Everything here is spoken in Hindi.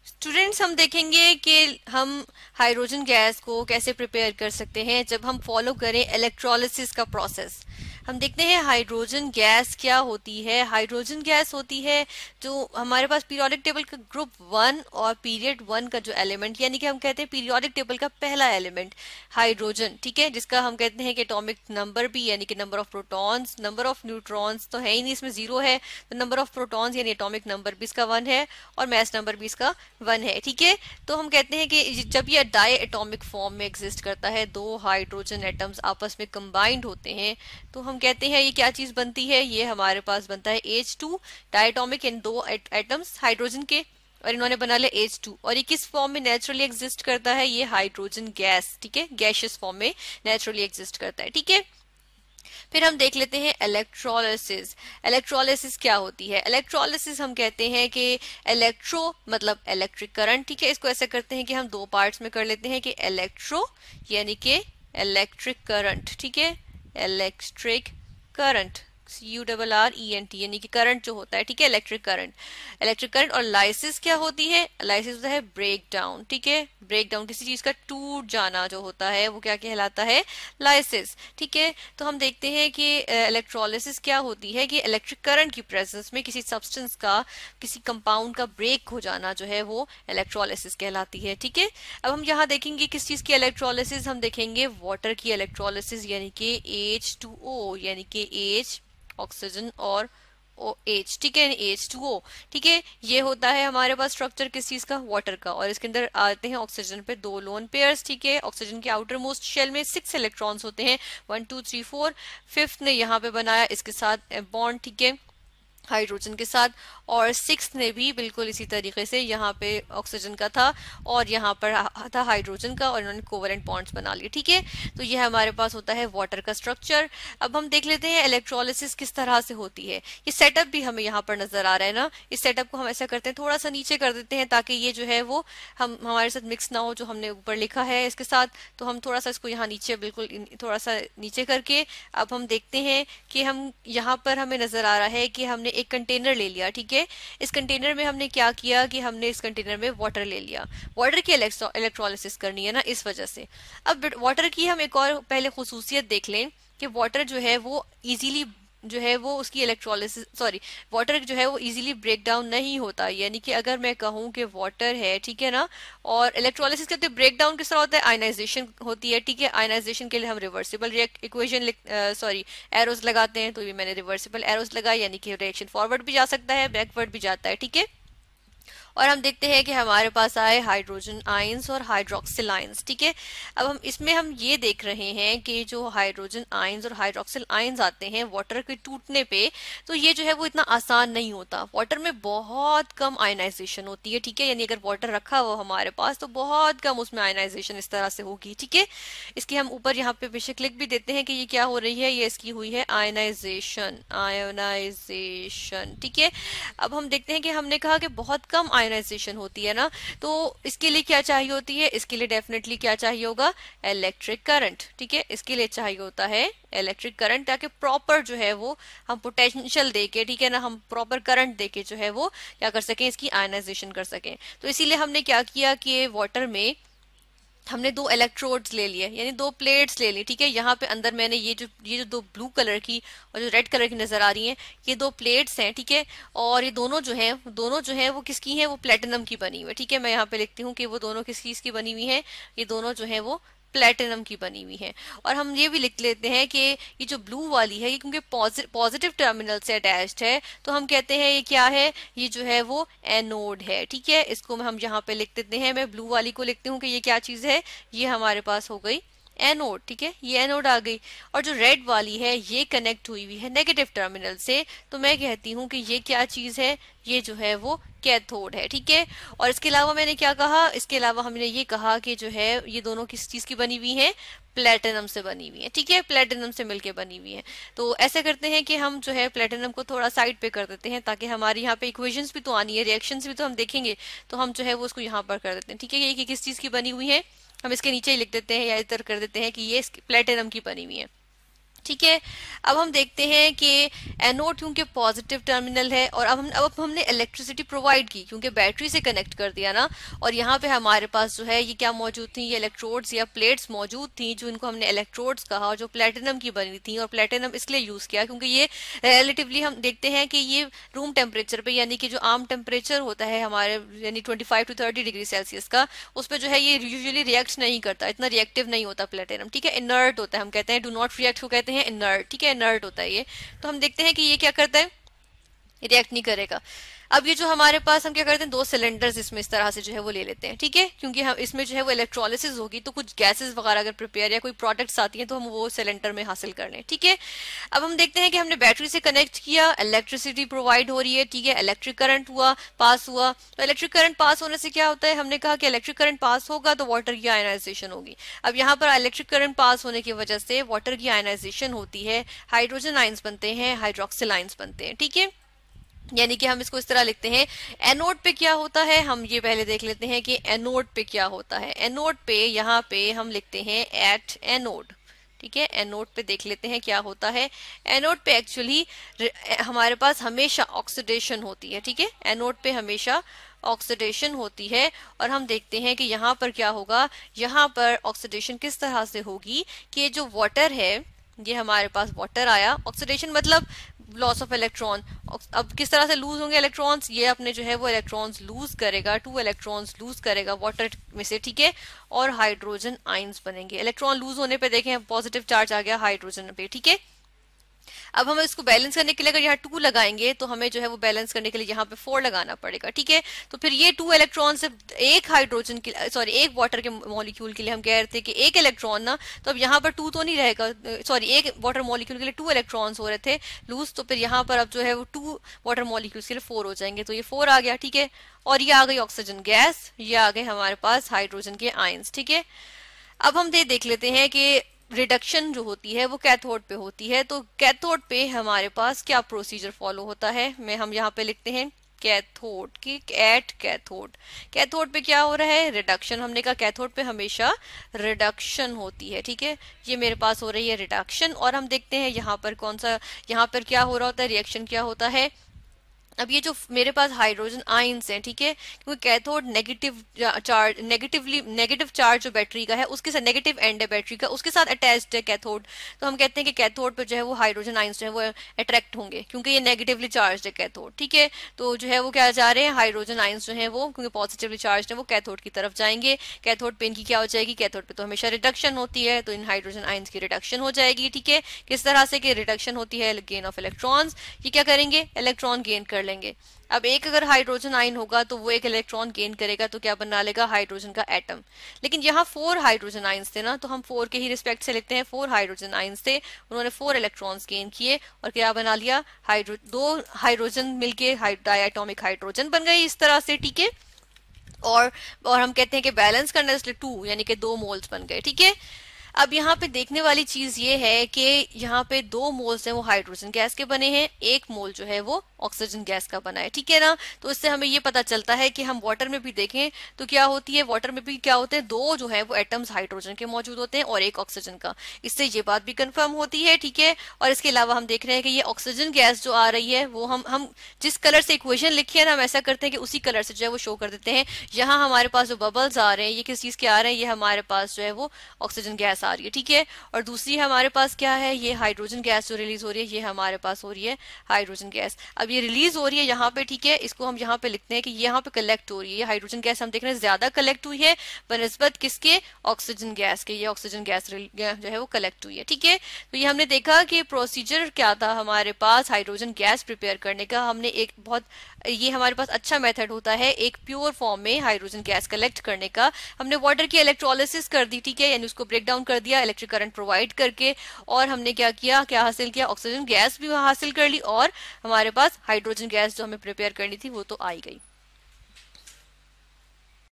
स्टूडेंट्स, हम देखेंगे कि हम हाइड्रोजन गैस को कैसे प्रिपेयर कर सकते हैं जब हम फॉलो करें इलेक्ट्रोलिसिस का प्रोसेस। हम देखते हैं हाइड्रोजन गैस क्या होती है। हाइड्रोजन गैस होती है जो हमारे पास पीरियोडिक टेबल का ग्रुप 1 और पीरियड 1 का जो एलिमेंट, यानी कि हम कहते हैं पीरियोडिक टेबल का पहला एलिमेंट हाइड्रोजन, ठीक है, जिसका हम कहते हैं कि एटॉमिक नंबर भी, यानी कि number of protons, number of neutrons तो है ही नहीं, इसमें 0 है, तो नंबर ऑफ प्रोटॉन्स यानी एटॉमिक नंबर भी इसका 1 है और मास नंबर भी इसका 1 है, ठीक है। तो हम कहते हैं कि जब ये डाई एटॉमिक फॉर्म में एग्जिस्ट करता है, दो हाइड्रोजन एटम्स आपस में कंबाइंड होते हैं, तो हम कहते हैं ये क्या चीज बनती है, ये हमारे पास बनता है H2 डायटोमिक, इन दो एटम्स हाइड्रोजन के, और इन्होंने बना लिया H2। और ये किस फॉर्म में नेचुरली एग्जिस्ट करता है, ये हाइड्रोजन गैस, ठीक है, गैशियस फॉर्म में नेचुरली एग्जिस्ट करता है, ठीक है। फिर हम देख लेते हैं इलेक्ट्रोलिसिस। इलेक्ट्रोलिसिस क्या होती है? इलेक्ट्रोलिसिस हम कहते हैं कि इलेक्ट्रो मतलब इलेक्ट्रिक करंट, ठीक है, इसको ऐसे करते हैं कि हम दो पार्ट्स में कर लेते हैं कि इलेक्ट्रो यानी कि इलेक्ट्रिक करंट, ठीक है, इलेक्ट्रिक करंट, CURRENT यानी कि करंट जो होता है, ठीक है, इलेक्ट्रिक करंट, इलेक्ट्रिक करंट। और लाइसिस क्या होती है? लाइसिस होता है ब्रेक डाउन, ठीक है, ब्रेक डाउन, किसी चीज का टूट जाना जो होता है वो क्या कहलाता है? लाइसिस, ठीक है। तो हम देखते हैं कि इलेक्ट्रोलिसिस क्या होती है कि इलेक्ट्रिक करंट की प्रेजेंस में किसी सब्सटेंस का, किसी कंपाउंड का ब्रेक हो जाना जो है वो इलेक्ट्रोलिसिस कहलाती है, ठीक है। अब हम यहाँ देखेंगे किस चीज की इलेक्ट्रोलिसिस, हम देखेंगे वाटर की इलेक्ट्रोलिसिस, यानी कि H2O, यानी कि H ऑक्सीजन और OH, ठीक है, H2O, ठीक है। ये होता है हमारे पास स्ट्रक्चर किस चीज का? वाटर का। और इसके अंदर आते हैं ऑक्सीजन पे दो लोन पेयर्स, ठीक है। ऑक्सीजन के आउटर मोस्ट शेल में 6 इलेक्ट्रॉन्स होते हैं, 1 2 3 4, फिफ्थ ने यहाँ पे बनाया इसके साथ बॉन्ड, ठीक है, हाइड्रोजन के साथ, और सिक्स ने भी बिल्कुल इसी तरीके से यहाँ पे ऑक्सीजन का था और यहाँ पर था हाइड्रोजन का, और इन्होंने कोवेलेंट बॉन्ड्स बना लिए, ठीक है। तो यह हमारे पास होता है वाटर का स्ट्रक्चर। अब हम देख लेते हैं इलेक्ट्रोलिसिस किस तरह से होती है। ये सेटअप भी हमें यहाँ पर नजर आ रहा है ना। इस सेटअप को हम ऐसा करते हैं, थोड़ा सा नीचे कर देते हैं ताकि ये जो है वो हम हमारे साथ मिक्स ना हो, जो हमने ऊपर लिखा है इसके साथ। तो हम थोड़ा सा इसको यहाँ नीचे, बिल्कुल थोड़ा सा नीचे करके अब हम देखते हैं कि हम यहाँ पर हमें नजर आ रहा है कि हमने एक कंटेनर ले लिया, ठीक है। इस कंटेनर में हमने क्या किया कि हमने इस कंटेनर में वाटर ले लिया। वाटर की इलेक्ट्रोलिसिस करनी है ना, इस वजह से। अब वाटर की हम एक और पहले खुसूसियत देख लें कि वाटर जो है वो इजीली जो है वो उसकी इलेक्ट्रोलिसिस, सॉरी, वाटर जो है वो इजीली ब्रेक डाउन नहीं होता। यानी कि अगर मैं कहूँ कि वाटर है, ठीक है ना, और इलेक्ट्रोलिसिस करते ब्रेक डाउन किस तरह होता है? आयनाइजेशन होती है, ठीक है। आयनाइजेशन के लिए हम रिवर्सिबल इक्वेशन सॉरी एरोज लगाते हैं, तो ये मैंने रिवर्सिबल एरोज लगाई, यानी कि रिएक्शन फॉरवर्ड भी जा सकता है, बैकवर्ड भी जाता है, ठीक है। और हम देखते हैं कि हमारे पास आए हाइड्रोजन आयंस और हाइड्रोक्सिल आयंस, ठीक है। अब हम इसमें हम ये देख रहे हैं कि जो हाइड्रोजन आयंस और हाइड्रोक्सिल आयंस आते हैं वाटर के टूटने पे, तो ये जो है वो इतना आसान नहीं होता। वाटर में बहुत कम आयनाइजेशन होती है, ठीक है, यानी अगर वाटर रखा हुआ हमारे पास तो बहुत कम उसमें आयनाइजेशन इस तरह से होगी, ठीक है। इसकी हम ऊपर यहाँ पे बेशक लिख भी देते हैं कि ये क्या हो रही है, ये इसकी हुई है आयनाइजेशन, आयोनाइजेशन, ठीक है। अब हम देखते हैं कि हमने कहा कि बहुत कम आयनाइजेशन होती है ना, तो इसके लिए क्या चाहिए होती है? इसके लिए डेफिनेटली क्या चाहिए होगा? इलेक्ट्रिक करंट, ठीक है। इसके लिए चाहिए होता है इलेक्ट्रिक करंट, ताकि प्रॉपर जो है वो हम पोटेंशियल देके, ठीक है ना, हम प्रॉपर करंट देके जो है वो क्या कर सकें? इसकी आयनाइजेशन कर सकें। तो इसीलिए हमने क्या किया कि वाटर में हमने दो इलेक्ट्रोड्स ले लिए, यानी दो प्लेट्स ले ली, ठीक है। यहाँ पे अंदर मैंने ये जो दो ब्लू कलर की और जो रेड कलर की नजर आ रही हैं, ये दो प्लेट्स हैं, ठीक है। और ये दोनों जो है वो किसकी हैं? वो प्लेटिनम की बनी हुई है, ठीक है। मैं यहाँ पे लिखती हूँ कि वो दोनों किस चीज की बनी हुई है, ये दोनों जो है वो प्लेटिनम की बनी हुई है। और हम ये भी लिख लेते हैं कि ये जो ब्लू वाली है ये क्योंकि पॉजिटिव टर्मिनल से अटैच्ड है, तो हम कहते हैं ये क्या है? ये जो है वो एनोड है, ठीक है। इसको हम यहाँ पे लिख देते हैं, मैं ब्लू वाली को लिखती हूँ कि ये क्या चीज है? ये हमारे पास हो गई एनोड, ठीक है, ये एनोड आ गई। और जो रेड वाली है ये कनेक्ट हुई हुई है नेगेटिव टर्मिनल से, तो मैं कहती हूँ कि ये क्या चीज है? ये जो है वो कैथोड है, ठीक है। और इसके अलावा मैंने क्या कहा? इसके अलावा हमने ये कहा कि जो है ये दोनों किस चीज की बनी हुई है? प्लेटिनम से बनी हुई है, ठीक है, प्लेटिनम से मिलके बनी हुई है। तो ऐसे करते हैं कि हम जो है प्लेटिनम को थोड़ा साइड पे कर देते हैं, ताकि हमारे यहाँ पे इक्वेशंस भी तो आनी है, रिएक्शंस भी तो हम देखेंगे, तो हम जो है वो उसको यहाँ पर कर देते हैं, ठीक है। ये किस चीज की बनी हुई है? हम इसके नीचे ही लिख देते हैं या इधर कर देते हैं कि ये प्लेटिनम की बनी हुई है, ठीक है। अब हम देखते हैं कि एनोड क्योंकि पॉजिटिव टर्मिनल है और अब हमने इलेक्ट्रिसिटी प्रोवाइड की क्योंकि बैटरी से कनेक्ट कर दिया ना, और यहाँ पे हमारे पास जो है ये क्या मौजूद थी, ये इलेक्ट्रोड्स या प्लेट्स मौजूद थी जो इनको हमने इलेक्ट्रोड्स कहा, जो प्लेटिनम की बनी थी। और प्लेटिनम इसलिए यूज किया क्योंकि ये रिलेटिवली हम देखते हैं कि ये रूम टेम्परेचर पे, यानी कि जो आम टेम्परेचर होता है हमारे यानी 25 to 30 डिग्री सेल्सियस का, उस पर जो है ये यूजुअली रिएक्ट नहीं करता, इतना रिएक्टिव नहीं होता प्लेटिनम। ठीक है, इनर्ट होता है, हम कहते हैं डू नॉट रिएक्ट को कहते हैं इनर्ट। ठीक है, इनर्ट होता है ये। तो हम देखते हैं कि ये क्या करता है, रिएक्ट नहीं करेगा। अब ये जो हमारे पास हम क्या करते हैं, दो सिलेंडर्स इसमें इस तरह से जो है वो ले लेते हैं। ठीक है, क्योंकि हम इसमें जो है वो इलेक्ट्रोलिसिस होगी तो कुछ गैसेस वगैरह अगर प्रिपेयर या कोई प्रोडक्ट्स आती हैं तो हम वो सिलेंडर में हासिल कर लें। ठीक है, अब हम देखते हैं कि हमने बैटरी से कनेक्ट किया, इलेक्ट्रिसिटी प्रोवाइड हो रही है। ठीक है, इलेक्ट्रिक करंट पास हुआ। तो इलेक्ट्रिक करंट पास होने से क्या होता है, हमने कहा कि इलेक्ट्रिक करंट पास होगा तो वाटर की आयनाइजेशन होगी। अब यहाँ पर इलेक्ट्रिक करंट पास होने की वजह से वाटर की आयनाइजेशन होती है, हाइड्रोजन आयंस बनते हैं, हाइड्रोक्सिल आयंस बनते हैं। ठीक है, यानी कि हम इसको इस तरह लिखते हैं। एनोड पे क्या होता है, हम ये पहले देख लेते हैं कि एनोड पे क्या होता है। एनोड पे यहाँ पे हम लिखते हैं एट एनोड। ठीक है, एनोड पे देख लेते हैं क्या होता है। एनोड पे एक्चुअली हमारे पास हमेशा ऑक्सीडेशन होती है। ठीक है, एनोड पे हमेशा ऑक्सीडेशन होती है और हम देखते हैं कि यहाँ पर क्या होगा, यहाँ पर ऑक्सीडेशन किस तरह से होगी कि जो वाटर है, ये हमारे पास वाटर आया, ऑक्सीडेशन मतलब लॉस ऑफ इलेक्ट्रॉन। अब किस तरह से लूज होंगे इलेक्ट्रॉन्स, ये अपने जो है वो इलेक्ट्रॉन्स लूज करेगा, 2 इलेक्ट्रॉन्स लूज करेगा वाटर में से। ठीक है, और हाइड्रोजन आयंस बनेंगे। इलेक्ट्रॉन लूज होने पे देखें पॉजिटिव चार्ज आ गया हाइड्रोजन पे। ठीक है, अब हम इसको बैलेंस करने के लिए अगर यहाँ 2 लगाएंगे तो हमें जो है वो बैलेंस करने के लिए यहाँ पे 4 लगाना पड़ेगा। ठीक है, तो फिर ये 2 इलेक्ट्रॉन से एक हाइड्रोजन के सॉरी एक वाटर के मॉलिक्यूल के लिए हम कह रहे थे कि एक इलेक्ट्रॉन ना, तो अब यहाँ पर 2 तो नहीं रहेगा, सॉरी एक वाटर मॉलिक्यूल के लिए 2 इलेक्ट्रॉन्स हो रहे थे लूज, तो फिर यहाँ पर अब जो है वो 2 वाटर मॉलिक्यूल्स के लिए 4 हो जाएंगे, तो ये 4 आ गया। ठीक है, और ये आ गई ऑक्सीजन गैस, ये आ गए हमारे पास हाइड्रोजन के आयंस। ठीक है, अब हम देख लेते हैं कि रिडक्शन जो होती है वो कैथोड पे होती है। तो कैथोड पे हमारे पास क्या प्रोसीजर फॉलो होता है, हम यहाँ पे लिखते हैं कैथोड की एट कैथोड। कैथोड पे क्या हो रहा है, रिडक्शन। हमने कहा कैथोड पे हमेशा रिडक्शन होती है। ठीक है, ये मेरे पास हो रही है रिडक्शन। और हम देखते हैं यहाँ पर कौन सा, यहाँ पर क्या हो रहा होता है, रिएक्शन क्या होता है। अब ये जो मेरे पास हाइड्रोजन आयंस हैं, ठीक है, क्योंकि कैथोड नेगेटिव चार्ज जो बैटरी का है उसके साथ, नेगेटिव एंड है बैटरी का, उसके साथ अटैच्ड है कैथोड। तो हम कहते हैं कि कैथोड पे जो है वो हाइड्रोजन आयंस जो है वो अट्रैक्ट होंगे क्योंकि ये नेगेटिवली चार्ज है कैथोड। ठीक है, तो जो है वो क्या जा रहे हैं, हाइड्रोजन आयंस जो है वो क्योंकि पॉजिटिवली चार्ज है वो कैथोड की तरफ जाएंगे। कैथोड पे इनकी क्या हो जाएगी, कैथोड पे तो हमेशा रिडक्शन होती है, तो इन हाइड्रोजन आयंस की रिडक्शन हो जाएगी। ठीक है, किस तरह से कि रिडक्शन होती है गेन ऑफ इलेक्ट्रॉन्स, ये क्या करेंगे, इलेक्ट्रॉन गेन कर लेंगे। अब एक अगर हाइड्रोजन आयन होगा तो वो एक इलेक्ट्रॉन गेन करेगा तो क्या बना लेगा, हाइड्रोजन का एटम। लेकिन यहाँ 4 हाइड्रोजन आयंस थे ना, तो हम 4 के ही रिस्पेक्ट से लिखते हैं, 4 हाइड्रोजन आयंस थे, उन्होंने 4 इलेक्ट्रॉन्स गेन किए और क्या बना लिया, 2 हाइड्रोजन मिलके डायटोमिक हाइड्रोजन बन गए इस तरह से। ठीक है, और हम कहते हैं कि बैलेंस करना इसलिए 2 यानी कि 2 मोल्स बन गए। ठीक है, अब यहाँ पे देखने वाली चीज ये है कि यहाँ पे 2 मोल्स हैं वो हाइड्रोजन गैस के बने हैं, 1 मोल जो है वो ऑक्सीजन गैस का बना है। ठीक है ना, तो इससे हमें ये पता चलता है कि हम वाटर में भी देखें तो क्या होती है, वाटर में भी क्या होते हैं, 2 जो है वो एटम्स हाइड्रोजन के मौजूद होते हैं और 1 ऑक्सीजन का। इससे ये बात भी कंफर्म होती है। ठीक है, और इसके अलावा हम देख रहे हैं कि ये ऑक्सीजन गैस जो आ रही है वो हम जिस कलर से इक्वेशन लिखी है ना, हम ऐसा करते हैं कि उसी कलर से जो है वो शो कर देते हैं। यहाँ हमारे पास जो बबल्स आ रहे हैं ये किस चीज के आ रहे हैं, ये हमारे पास जो है वो ऑक्सीजन गैस आ रही है। ठीक है, और दूसरी हमारे पास क्या है, ये हाइड्रोजन गैस जो रिलीज हो रही है, ये हमारे पास हो रही है हाइड्रोजन गैस। अब ये रिलीज हो रही है यहाँ पे, ठीक है, इसको हम यहाँ पे लिखते हैं कि यहाँ पे कलेक्ट हो रही है। ये हाइड्रोजन गैस हम देख रहे हैं ज्यादा कलेक्ट हुई है बनस्बत किसके, ऑक्सीजन गैस के। ये ऑक्सीजन गैस जो है वो कलेक्ट हुई है। ठीक है, तो ये हमने देखा कि प्रोसीजर क्या था हमारे पास हाइड्रोजन गैस प्रिपेयर करने का। हमने एक बहुत, ये हमारे पास अच्छा मेथड होता है एक प्योर फॉर्म में हाइड्रोजन गैस कलेक्ट करने का। हमने वाटर की इलेक्ट्रोलिसिस कर दी, ठीक है, यानी उसको ब्रेक डाउन कर दिया इलेक्ट्रिक करंट प्रोवाइड करके, और हमने क्या किया, क्या हासिल किया, ऑक्सीजन गैस भी हासिल कर ली और हमारे पास हाइड्रोजन गैस जो हमें प्रिपेयर करनी थी वो तो आई गई।